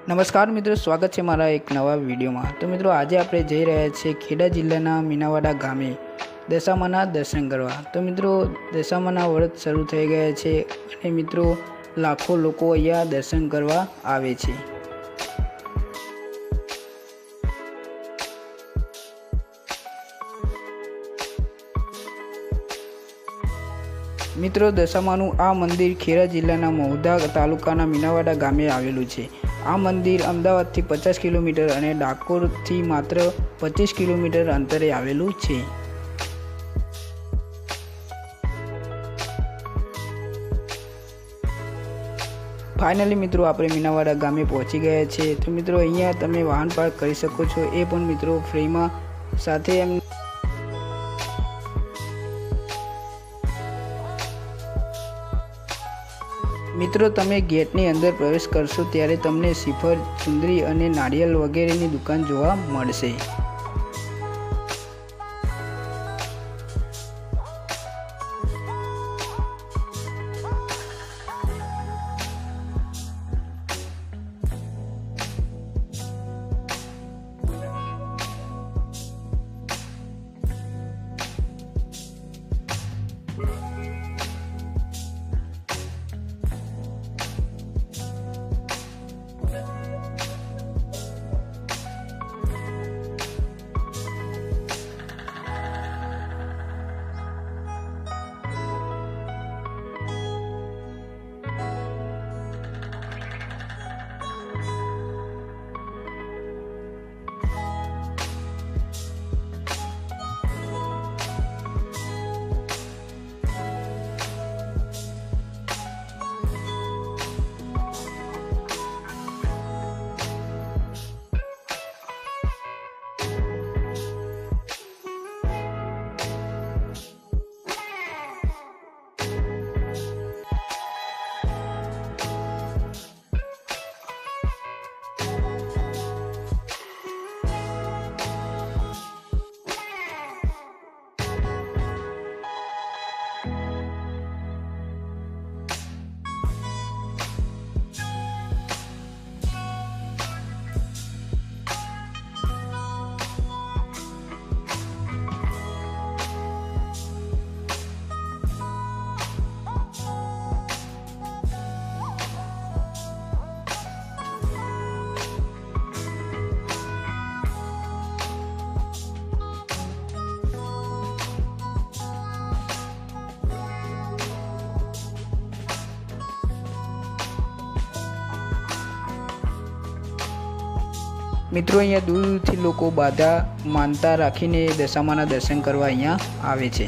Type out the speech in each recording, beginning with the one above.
નમસ્કાર મિત્રો, સ્વાગત છે મારા એક નવા વિડીયોમાં। તો મિત્રો આજે આપણે જઈ રહ્યા છીએ ખેડા જિલ્લાના મીનાવાડા ગામે દશામાના દર્શન કરવા। તો મિત્રો દશામાના વ્રત શરૂ થઈ ગયા છે અને મિત્રો લાખો લોકો અહીંયા દર્શન કરવા આવે છે। મિત્રો દશામાનું આ મંદિર ખેડા જિલ્લાના મહુધા તાલુકાના મીનાવાડા ગામે આવેલું છે। આ મંદિર અમદાવાદથી 50 કિલોમીટર અને ડાકોરથી માત્ર 25 કિલોમીટર અંતરે આવેલું છે। ફાઇનલી મિત્રો આપણે મીનાવાડા ગામે પહોંચી ગયા છે। તો મિત્રો અહીંયા તમે વાહન પાર્ક કરી શકો છો, એ પણ મિત્રો ફ્રીમાં, સાથે એમ મિત્રો તમે ગેટની અંદર પ્રવેશ કરશો ત્યારે તમને શ્રીફળ, ચુંદડી અને નારિયેળ વગેરેની દુકાન જોવા મળશે। મિત્રો અહીંયા દૂર દૂરથી લોકો બાધા માનતા રાખીને દશામાના દર્શન કરવા અહીંયા આવે છે।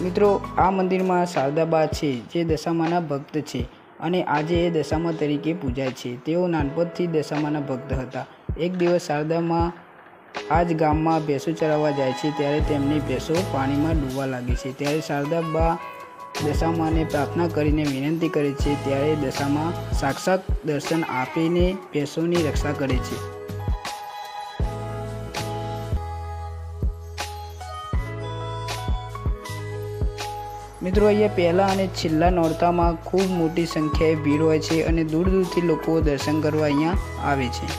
મિત્રો આ મંદિરમાં શારદાબા છે જે દશામાના ભક્ત છે અને આજે એ દશામા તરીકે પૂજાય છે। તેઓ નાનપણથી દશામાના ભક્ત હતા। એક દિવસ શારદામાં આ જ ગામમાં ભેંસો ચરાવવા જાય છે ત્યારે તેમની ભેંસો પાણીમાં ડૂબવા લાગે છે। ત્યારે શારદાબા દશામાને પ્રાર્થના કરીને વિનંતી કરે છે, ત્યારે દશામા સાક્ષાત દર્શન આપીને ભેંસોની રક્ષા કરે છે। મિત્રો અહીંયા પહેલા અને છેલ્લા નોરતામાં ખૂબ મોટી સંખ્યાએ ભીડ હોય છે અને દૂર દૂરથી લોકો દર્શન કરવા અહીંયા આવે છે।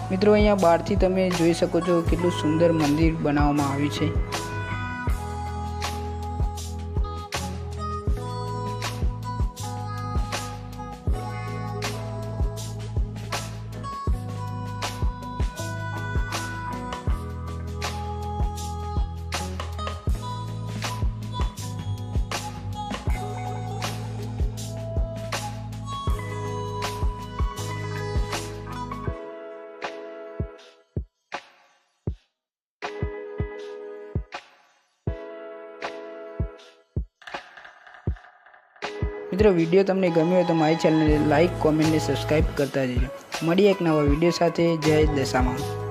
મિત્રો અહીંયા બહારથી તમે જોઈ શકો છો કેટલું સુંદર મંદિર બનાવવામાં આવ્યું છે। મિત્રો વિડીયો તમને ગમ્યો હોય તો મારી ચેનલને લાઈક, કોમેન્ટ ને સબસ્ક્રાઇબ કરતા જજો। મળીએ એક નવા વિડીયો સાથે। જય દશામાં।